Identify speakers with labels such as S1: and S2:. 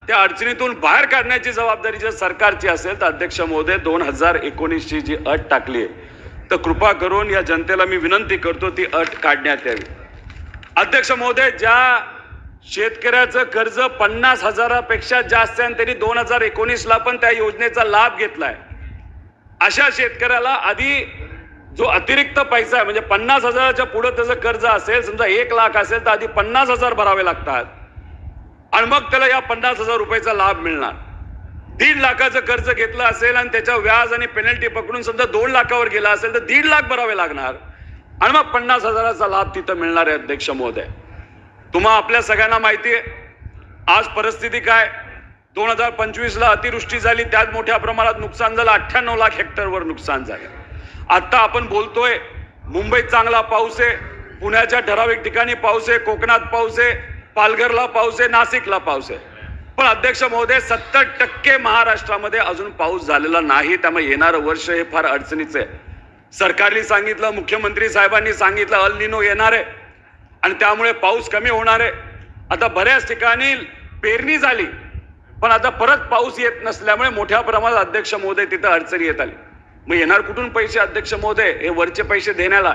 S1: त्या अडचणीतून बाहेर काढण्याची जबाबदारी जर सरकारची असेल तर अध्यक्ष महोदय 2019ची जी अट टाकली आहे तर कृपा करून या जनतेला मी विनंती करतो ती अट काढण्यात यावी. अध्यक्ष महोदय, ज्या शेतकऱ्याचं कर्ज 50,000पेक्षा जास्त आहे आणि त्यांनी 2019ला पण त्या योजनेचा लाभ घेतलाय, अशा शेतकऱ्याला आधी जो अतिरिक्त पैसा आहे म्हणजे 50,000च्या पुढे त्याचं कर्ज असेल, समजा 1 लाख असेल तर आधी 50,000 भरावे लागतात आणि मग त्याला या 50,000 रुपयाचा लाभ मिळणार. 1.5 लाखाचं कर्ज घेतलं असेल आणि त्याच्या व्याज आणि पेनल्टी पकडून समजा 2 लाखावर गेला असेल तर 1.5 लाख भरावे लागणार आणि मग 50,000चा लाभ तिथं मिळणार आहे. अध्यक्ष महोदय, तुम्हा आपल्या सगळ्यांना माहिती आहे आज परिस्थिती काय. 2025ला अतिवृष्टी झाली, त्यात मोठ्या प्रमाणात नुकसान झालं, 98 लाख हेक्टरवर नुकसान झालं. आता आपण बोलतोय मुंबईत चांगला पाऊस आहे, पुण्याच्या ठराविक ठिकाणी पाऊस आहे, कोकणात पाऊस आहे, पालघरला पाऊस आहे, नाशिकला पाऊस आहे. पण अध्यक्ष महोदय 70% महाराष्ट्रामध्ये अजून पाऊस झालेला नाही. त्यामुळे येणारं वर्ष हे फार अडचणीचं आहे. सरकारने सांगितलं, मुख्यमंत्री साहेबांनी सांगितलं अल निनो येणार आहे आणि त्यामुळे पाऊस कमी होणार आहे. आता बऱ्याच ठिकाणी पेरणी झाली पण आता परत पाऊस येत नसल्यामुळे मोठ्या प्रमाणात अध्यक्ष महोदय तिथं अडचणी येत आली. मग येणार कुठून पैसे अध्यक्ष महोदय हे वरचे पैसे देण्याला?